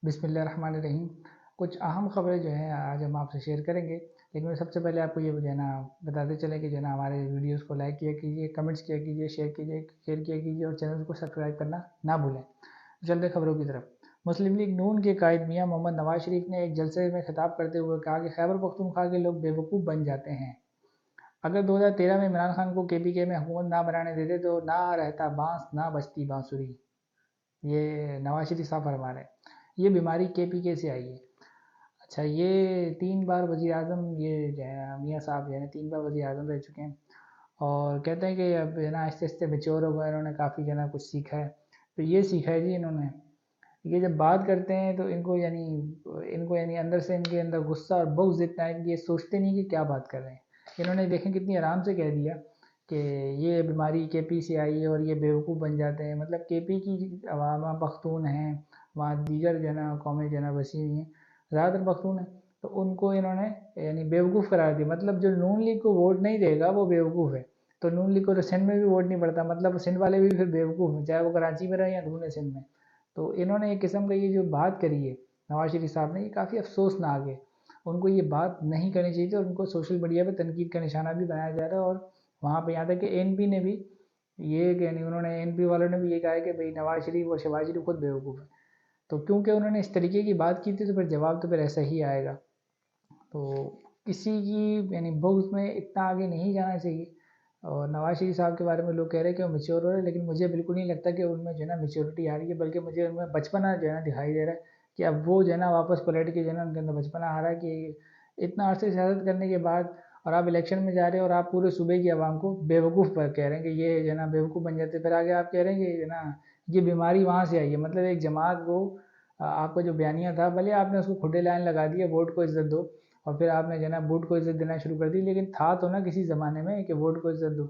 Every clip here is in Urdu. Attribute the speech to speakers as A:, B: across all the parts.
A: بسم اللہ الرحمن الرحیم۔ کچھ اہم خبریں جو ہیں آج ہم آپ سے شیئر کریں گے، لیکن سب سے پہلے آپ کو یہ جو ہے نا بتاتے چلیں کہ جو ہے نا ہمارے ویڈیوز کو لائک کیا کیجیے، کمنٹس کیا کیجیے، شیئر کیا کیجیے اور چینل کو سبسکرائب کرنا نہ بھولیں۔ چلتے خبروں کی طرف۔ مسلم لیگ نون کے قائد میاں محمد نواز شریف نے ایک جلسے میں خطاب کرتے ہوئے کہا کہ خیبر پختونخوا کے لوگ بیوقوف بن جاتے ہیں۔ اگر 2013 میں عمران خان کو KPK میں حکومت نہ بنانے دیتے تو نہ رہتا بانس نہ بجتی بانسری، یہ نواز شریف صاحب فرما رہے ہیں۔ یہ بیماری KPK سے آئی ہے۔ اچھا، یہ 3 بار وزیر اعظم، یہ جو ہے میاں صاحب جو ہے 3 بار وزیر اعظم رہ چکے ہیں، اور کہتے ہیں کہ اب جو ہے نا آہستہ آہستہ میچور ہو گئے، انہوں نے کافی جو ہے نا کچھ سیکھا ہے۔ تو یہ سیکھا ہے جی انہوں نے، یہ جب بات کرتے ہیں تو ان کو یعنی اندر سے ان کے اندر غصہ اور بغض اتنا ہے کہ یہ سوچتے نہیں کہ کیا بات کر رہے ہیں۔ انہوں نے دیکھیں کتنی آرام سے کہہ دیا کہ یہ بیماری KP سے آئی ہے اور یہ بیوقوف بن جاتے ہیں۔ مطلب KP کی عوام پختون ہیں، وہاں دیگر جو ہے نا قومیں جو ہے نا بسی ہوئی ہیں، زیادہ تر پختون ہیں، تو ان کو انہوں نے یعنی بیوقوف قرار دیا۔ مطلب جو نون لیگ کو ووٹ نہیں دے گا وہ بیوقوف ہے۔ تو نون لیگ کو تو سندھ میں بھی ووٹ نہیں پڑتا، مطلب سندھ والے بھی پھر بیوقوف ہیں، چاہے وہ کراچی میں رہیں یا دھونے سندھ میں۔ تو انہوں نے ایک قسم کا یہ جو بات کری ہے نواز شریف صاحب نے، یہ کافی افسوسناک ہے۔ ان کو یہ بات نہیں کرنی چاہیے تھی اور ان کو سوشل میڈیا پہ تنقید کا نشانہ بھی بنایا جا رہا ہے، اور وہاں پہ یہاں تک کہ ANP نے بھی یہ یعنی انہوں نے ANP والوں نے بھی یہ کہا ہے کہ بھئی نواز شریف اور شہباز شریف خود بیوقوف ہیں۔ تو کیونکہ انہوں نے اس طریقے کی بات کی تھی تو پھر جواب تو پھر ایسا ہی آئے گا۔ تو کسی کی یعنی بغض میں اتنا آگے نہیں جانا چاہیے۔ اور نواز شریف صاحب کے بارے میں لوگ کہہ رہے ہیں کہ وہ میچور ہو رہے ہیں، لیکن مجھے بالکل نہیں لگتا کہ ان میں جو ہے نا میچورٹی آ رہی ہے، بلکہ مجھے ان میں بچپنا جو ہے نا دکھائی دے رہا ہے کہ اب وہ جو ہے نا واپس پلٹ کے جو ہے نا ان کے اندر بچپنا آ رہا ہے کہ اتنا عرصے سیاست کرنے کے بعد اور آپ الیکشن میں جا رہے ہیں اور آپ پورے صوبے کی عوام کو بیوقوف پر کہہ رہے ہیں کہ یہ جو ہے نا بیوقوف بن جاتے، پھر آگے آپ کہہ رہے ہیں کہ جو ہے نا یہ بیماری وہاں سے آئی ہے۔ مطلب ایک جماعت کو آپ کا جو بیانیہ تھا، بھلے آپ نے اس کو کھڈے لائن لگا دی ہے ووٹ کو عزت دو، اور پھر آپ نے جو ہے نا ووٹ کو عزت دینا شروع کر دی، لیکن تھا تو نا کسی زمانے میں کہ ووٹ کو عزت دو،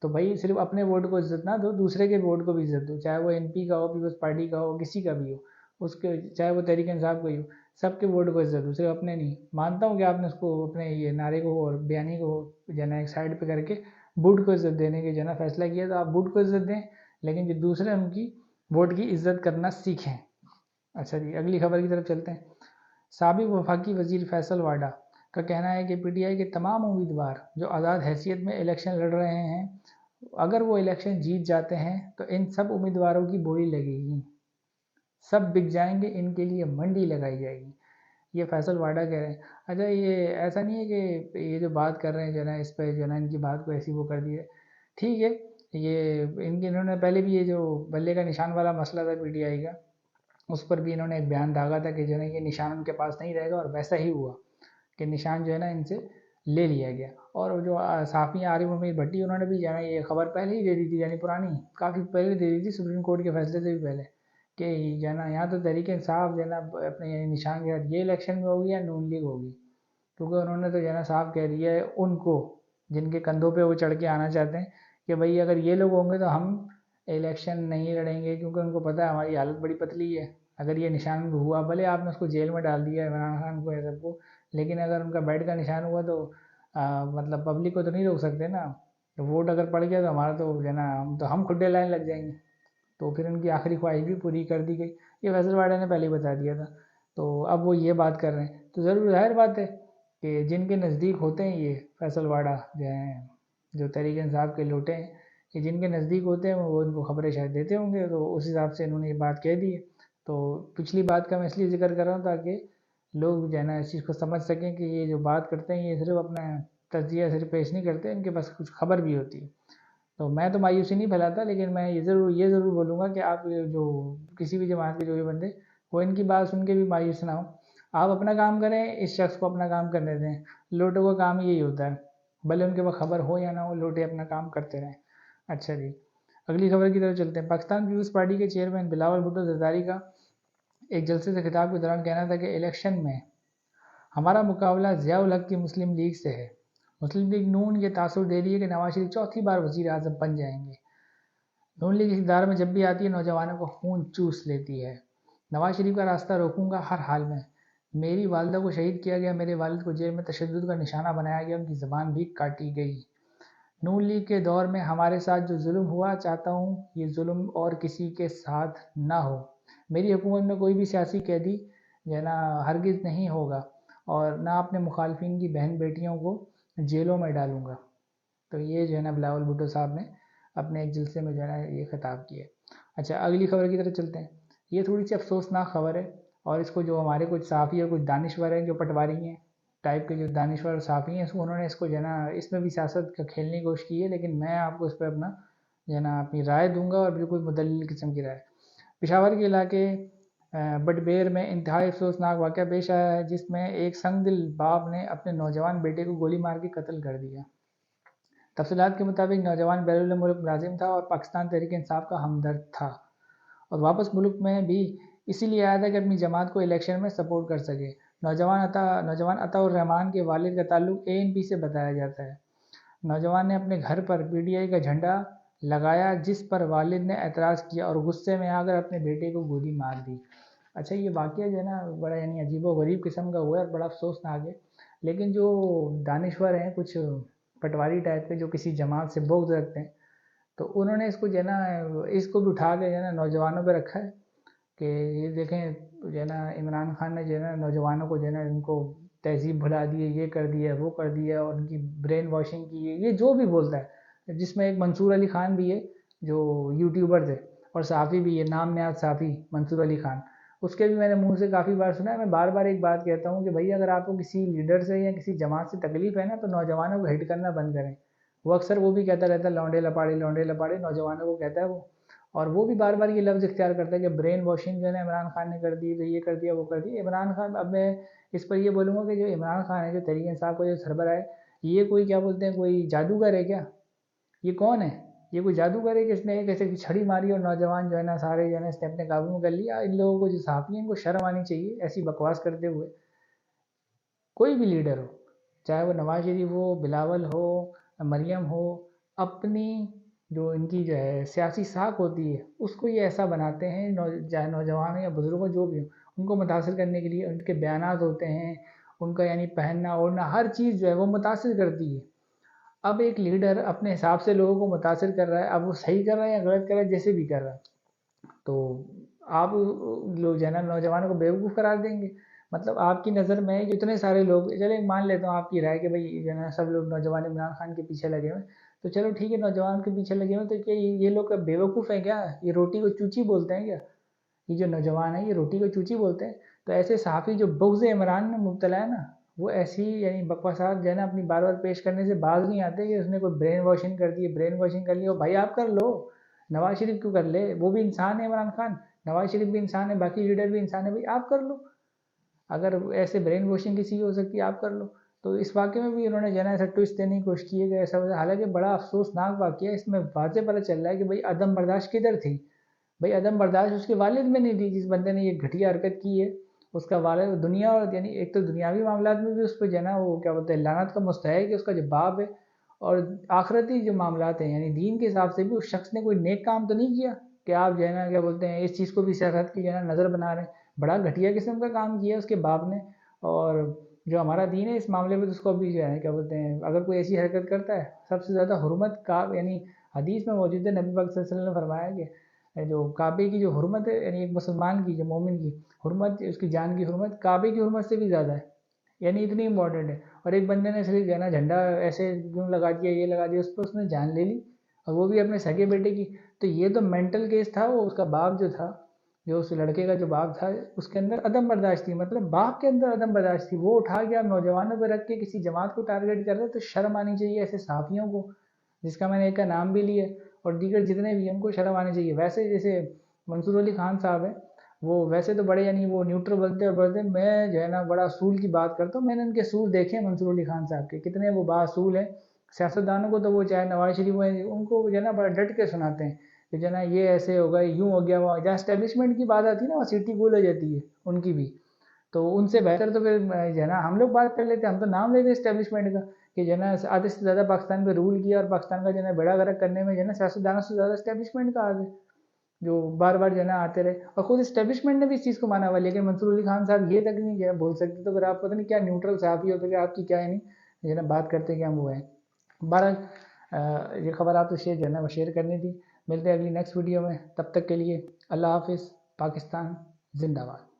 A: تو بھائی صرف اپنے ووٹ کو عزت نہ دو، دوسرے کے ووٹ کو بھی عزت دو، چاہے وہ MP کا ہو، پیپلز پارٹی کا ہو، کسی کا بھی ہو، اس کے چاہے وہ تحریک انصاف کا ہی ہو، سب کے ووٹ کو عزت دو، صرف اپنے نہیں۔ مانتا ہوں کہ آپ نے اس کو اپنے یہ نعرے کو اور بیانی کو جو ہے نا ایک سائڈ پہ کر کے ووٹ کو عزت دینے کے جو ہے نا فیصلہ کیا، تو آپ ووٹ کو عزت دیں، لیکن جو دوسرے ان کی ووٹ کی عزت کرنا سیکھیں۔ اچھا جی، اگلی خبر کی طرف چلتے ہیں۔ سابق وفاقی وزیر فیصل واڈا کا کہنا ہے کہ PTI کے تمام امیدوار جو آزاد حیثیت میں الیکشن لڑ رہے ہیں، اگر وہ الیکشن جیت جاتے ہیں تو ان سب امیدواروں کی بولی لگے گی، سب بک جائیں گے، ان کے لیے منڈی لگائی جائے گی، یہ فیصل واڈا کہہ رہے ہیں۔ اچھا، یہ ایسا نہیں ہے کہ یہ جو بات کر رہے ہیں جو ہے نا اس پہ جو ہے نا ان کی بات کو ایسی وہ کر دی ہے، ٹھیک ہے۔ یہ انہوں نے پہلے بھی یہ جو بلے کا نشان والا مسئلہ تھا PTI کا، اس پر بھی انہوں نے ایک بیان داغا تھا کہ جو ہے نا یہ نشان ان کے پاس نہیں رہے گا، اور ویسا ہی ہوا کہ نشان جو ہے نا ان سے لے لیا گیا۔ اور جو صحافی عارف امید بھٹی، انہوں نے بھی جو ہے نا یہ خبر پہلے ہی دے دی تھی، یعنی پرانی کافی پہلے دے دی تھی، سپریم کورٹ کے فیصلے سے بھی پہلے، کہ جو ہے نا یہاں تو تحریک انصاف جو ہے نا اپنے یعنی نشان کے ساتھ یہ الیکشن میں ہوگی یا نون لیگ ہوگی، کیونکہ انہوں نے تو جو ہے نا صاف کہہ دیا ہے ان کو جن کے کندھوں پہ وہ چڑھ کے آنا چاہتے ہیں کہ بھئی اگر یہ لوگ ہوں گے تو ہم الیکشن نہیں لڑیں گے، کیونکہ ان کو پتہ ہے ہماری حالت بڑی پتلی ہے۔ اگر یہ نشان ہوا، بھلے آپ نے اس کو جیل میں ڈال دیا عمران خان کو یا سب کو، لیکن اگر ان کا بیڈ کا نشان ہوا تو مطلب پبلک کو تو نہیں روک سکتے نا، تو ووٹ اگر پڑ گیا تو ہمارا تو جو ہے نا ہم کھڈے لائن لگ جائیں گے۔ تو پھر ان کی آخری خواہش بھی پوری کر دی گئی، یہ فیصل واڈا نے پہلے ہی بتا دیا تھا۔ تو اب وہ یہ بات کر رہے ہیں، تو ضرور ظاہر بات ہے کہ جن کے نزدیک ہوتے ہیں یہ فیصل واڈا جو ہیں، جو تحریک انصاف کے لوٹے ہیں، کہ جن کے نزدیک ہوتے ہیں وہ ان کو خبریں شاید دیتے ہوں گے، تو اس حساب سے انہوں نے یہ بات کہہ دی ہے۔ تو پچھلی بات کا میں اس لیے ذکر کر رہا ہوں تاکہ لوگ جو ہے نا اس چیز کو سمجھ سکیں کہ یہ جو بات کرتے ہیں یہ صرف اپنا تجزیہ صرف پیش نہیں کرتے، ان کے پاس کچھ خبر بھی ہوتی ہے۔ تو میں تو مایوسی نہیں پھیلاتا، لیکن میں یہ ضرور بولوں گا کہ آپ جو کسی بھی جماعت کے جو بھی بندے، وہ ان کی بات سن کے بھی مایوس نہ ہوں، آپ اپنا کام کریں، اس شخص کو اپنا کام کرنے دیں۔ لوٹوں کا کام یہی ہوتا ہے، بھلے ان کے پاس خبر ہو یا نہ ہو، لوٹے اپنا کام کرتے رہیں۔ اچھا جی، اگلی خبر کی طرف چلتے ہیں۔ پاکستان پیپلز پارٹی کے چیئرمین بلاول بھٹو زرداری کا ایک جلسے سے خطاب کے دوران کہنا تھا کہ الیکشن میں ہمارا مقابلہ ضیاء الحق کی مسلم لیگ سے ہے۔ مسلم لیگ نون یہ تاثر دے رہی ہے کہ نواز شریف چوتھی بار وزیر اعظم بن جائیں گے۔ نون لیگ اقتدار میں جب بھی آتی ہے نوجوانوں کو خون چوس لیتی ہے۔ نواز شریف کا راستہ روکوں گا ہر حال میں۔ میری والدہ کو شہید کیا گیا، میرے والد کو جیل میں تشدد کا نشانہ بنایا گیا، ان کی زبان بھی کاٹی گئی۔ نون لیگ کے دور میں ہمارے ساتھ جو ظلم ہوا، چاہتا ہوں یہ ظلم اور کسی کے ساتھ نہ ہو۔ میری حکومت میں کوئی بھی سیاسی قیدی جو ہے نا ہرگز نہیں ہوگا، اور نہ اپنے مخالفین کی بہن بیٹیوں کو جیلوں میں ڈالوں گا۔ تو یہ جو ہے نا بلاول بھٹو صاحب نے اپنے ایک جلسے میں جو ہے نا یہ خطاب کیا ہے۔ اچھا، اگلی خبر کی طرف چلتے ہیں۔ یہ تھوڑی سی افسوسناک خبر ہے، اور اس کو جو ہمارے کچھ صحافی اور کچھ دانشور ہیں، جو پٹواری ہیں ٹائپ کے جو دانشور صحافی ہیں، انہوں نے اس کو جو ہے نا اس میں بھی سیاست کا کھیلنے کی کوشش کی ہے، لیکن میں آپ کو اس پہ اپنا جو ہے نا اپنی رائے دوں گا، اور بالکل مدلل قسم کی رائے۔ پشاور کے علاقے بٹبیر میں انتہائی افسوسناک واقعہ پیش آیا ہے، جس میں ایک سنگ دل باپ نے اپنے نوجوان بیٹے کو گولی مار کے قتل کر دیا۔ تفصیلات کے مطابق نوجوان بیرون ملک ملازم تھا اور پاکستان تحریک انصاف کا ہمدرد تھا، اور واپس ملک میں بھی اسی لیے آیا تھا کہ اپنی جماعت کو الیکشن میں سپورٹ کر سکے۔ نوجوان عطا الرحمان کے والد کا تعلق ANP سے بتایا جاتا ہے۔ نوجوان نے اپنے گھر پر PTI کا جھنڈا لگایا، جس پر والد نے اعتراض کیا اور غصے میں آ کر اپنے بیٹے کو گولی مار دی۔ اچھا، یہ واقعہ جو ہے نا بڑا یعنی عجیب و غریب قسم کا ہوا ہے اور بڑا افسوسناک ہے، لیکن جو دانشور ہیں کچھ پٹواری ٹائپ کے جو کسی جماعت سے بغض رکھتے ہیں، تو انہوں نے اس کو جو ہے نا اس کو بھی اٹھا کے جو ہے نا نوجوانوں پہ رکھا ہے کہ یہ دیکھیں جو ہے نا عمران خان نے جو ہے نا نوجوانوں کو جو ہے نا ان کو تہذیب بھلا دی ہے، یہ کر دیا وہ کر دیا، اور ان کی برین واشنگ کی ہے، یہ جو بھی بولتا ہے، جس میں ایک منصور علی خان بھی ہے جو یوٹیوبر تھے اور صحافی بھی ہے، نام نہاد صحافی منصور علی خان، اس کے بھی میں نے منہ سے کافی بار سنا ہے۔ میں بار بار ایک بات کہتا ہوں کہ بھائی اگر آپ کو کسی لیڈر سے یا کسی جماعت سے تکلیف ہے نا، تو نوجوانوں کو ہٹ کرنا بند کریں۔ وہ اکثر وہ بھی کہتا رہتا ہے لونڈے لپاڑے نوجوانوں کو کہتا ہے وہ، اور وہ بھی بار بار یہ لفظ اختیار کرتا ہے کہ برین واشنگ جو ہے نا عمران خان نے کر دی، تو یہ کر دیا وہ کر دیا۔ عمران خان، اب میں اس پر یہ بولوں گا کہ جو عمران خان ہے، جو تحریک انصاف کا جو سربراہ ہے، یہ کوئی کیا بولتے ہیں کوئی جادوگر ہے کیا؟ یہ کون ہے؟ یہ کوئی جادوگر ہے کہ اس نے ایک ایسے چھڑی ماری اور نوجوان جو ہے نا سارے جو ہے نا اس نے اپنے قابو میں کر لیا؟ ان لوگوں کو جو صحافی ہیں ان کو شرم آنی چاہیے ایسی بکواس کرتے ہوئے۔ کوئی بھی لیڈر ہو، چاہے وہ نواز شریف ہو، بلاول ہو، مریم ہو، اپنی جو ان کی جو ہے سیاسی ساکھ ہوتی ہے اس کو یہ ایسا بناتے ہیں، چاہے نوجوان یا بزرگ جو بھی ہوں، ان کو متاثر کرنے کے لیے ان کے بیانات ہوتے ہیں، ان کا یعنی پہننا اوڑھنا ہر چیز جو ہے وہ متاثر کرتی ہے۔ اب ایک لیڈر اپنے حساب سے لوگوں کو متاثر کر رہا ہے، اب وہ صحیح کر رہا ہے یا غلط کر رہا ہے، جیسے بھی کر رہا ہے، تو آپ لوگ جو ہے نا نوجوانوں کو بیوقوف قرار دیں گے؟ مطلب آپ کی نظر میں جو اتنے سارے لوگ، چلے مان لیتا ہوں آپ کی رائے کہ بھائی جو ہے نا سب لوگ نوجوان عمران خان کے پیچھے لگے ہوئے، تو چلو ٹھیک ہے، نوجوان کے پیچھے لگے ہوئے، تو کیا یہ لوگ بیوقوف ہیں کیا؟ یہ روٹی کو چوچی بولتے ہیں کیا؟ یہ جو نوجوان ہیں یہ روٹی کو چوچی بولتے ہیں؟ تو ایسے صحافی جو بغض عمران میں مبتلا ہے نا، وہ ایسی یعنی بکواسات جو ہے نا اپنی بار بار پیش کرنے سے باز نہیں آتے کہ اس نے کوئی برین واشنگ کر دی ہے، برین واشنگ کر لی ہو بھائی آپ کر لو، نواز شریف کیوں کر لے؟ وہ بھی انسان ہے، عمران خان، نواز شریف بھی انسان ہے، باقی لیڈر بھی انسان ہے، بھائی آپ کر لو، اگر ایسے برین واشنگ کسی کی ہو سکتی ہے آپ کر لو۔ تو اس واقعے میں بھی انہوں نے جو ہے نا ایسا ٹوسٹ دینے کی کوشش کی ہے کہ ایسا حالانکہ بڑا افسوسناک واقعہ ہے، اس میں واضح پتہ چل رہا ہے کہ بھائی عدم برداشت کدھر تھی؟ بھائی عدم برداشت اس کے والد میں نہیں تھی، جس بندے نے یہ گھٹیا حرکت کی ہے اس کا والد دنیا، اور یعنی ایک تو دنیاوی معاملات میں بھی اس پہ جو ہے نا وہ کیا بولتے ہیں لعنت کا مستحق ہے اس کا جو باپ ہے، اور آخرتی جو معاملات ہیں یعنی دین کے حساب سے بھی اس شخص نے کوئی نیک کام تو نہیں کیا کہ آپ جو ہے نا کیا بولتے ہیں اس چیز کو بھی سیاست کی جو ہے نا نظر بنا رہے ہیں۔ بڑا گھٹیا قسم کا کام کیا اس کے باپ نے، اور جو ہمارا دین ہے اس معاملے میں تو اس کو بھی جو ہے کیا بولتے ہیں اگر کوئی ایسی حرکت کرتا ہے، سب سے زیادہ حرمت کا یعنی حدیث میں موجود ہے، نبی پاک صلی اللہ علیہ وسلم نے فرمایا کہ جو کعبے کی جو حرمت ہے یعنی ایک مسلمان کی جو مومن کی حرمت، اس کی جان کی حرمت کعبے کی حرمت سے بھی زیادہ ہے، یعنی اتنی امپورٹنٹ ہے۔ اور ایک بندے نے صرف جو ہے نا جھنڈا ایسے کیوں لگا دیا، یہ لگا دیا، اس پر اس نے جان لے لی، اور وہ بھی اپنے سگے بیٹے کی۔ تو یہ تو مینٹل کیس تھا، وہ اس کا باپ جو تھا، جو اس لڑکے کا جو باپ تھا، اس کے اندر عدم برداشت تھی، مطلب باپ کے اندر عدم برداشت تھی، وہ اٹھا کے آپ نوجوانوں پہ رکھ کے کسی جماعت کو ٹارگیٹ کر رہے تو شرم آنی چاہیے ایسے صحافیوں کو، جس کا میں نے ایک کا نام بھی لیا اور دیگر جتنے بھی ہیں ان کو شرم آنی چاہیے۔ ویسے جیسے منصور علی خان صاحب ہیں، وہ ویسے تو بڑے یعنی وہ نیوٹرل بولتے ہیں، میں جو ہے نا بڑا اصول کی بات کرتا ہوں، میں نے ان کے اصول دیکھے ہیں منصور علی خان صاحب کے، کتنے وہ باصول ہیں۔ سیاستدانوں کو تو وہ چاہے نواز شریف ہوئے ان کو جو ہے نا بڑا ڈٹ کے سناتے ہیں کہ جو ہے نا یہ ایسے ہوگا، یوں ہو گیا، وہ جہاں اسٹیبلشمنٹ کی بات آتی ہے نا وہ سیٹی گول ہو جاتی ہے ان کی بھی، تو ان سے بہتر تو پھر جو ہے نا ہم لوگ بات کر لیتے ہیں، ہم تو نام لیتے ہیں اسٹیبلشمنٹ کا کہ جو ہے نا آدھے سے زیادہ پاکستان پہ رول کیا، اور پاکستان کا جو ہے نا بیڑا غرق کرنے میں جو ہے نا سیاستدانوں سے زیادہ اسٹیبلشمنٹ کا آگے جو بار بار جو ہے نا آتے رہے، اور خود اسٹیبلشمنٹ نے بھی اس چیز کو مانا ہوا، لیکن منصور علی خان صاحب یہ تک نہیں جو ہے بول سکتے، تو پھر آپ پتہ نہیں کیا نیوٹرل صحافی ہوتے کہ آپ کی کیا یعنی جو ہے نا بات کرتے کہ ہم وہ ہیں۔ بہرحال یہ خبر آپ سے شیئر جو ہے نا وہ شیئر کرنی تھی۔ ملتے ہیں اگلی نیکسٹ ویڈیو میں، تب تک کے لیے اللہ حافظ۔ پاکستان زندہ باد.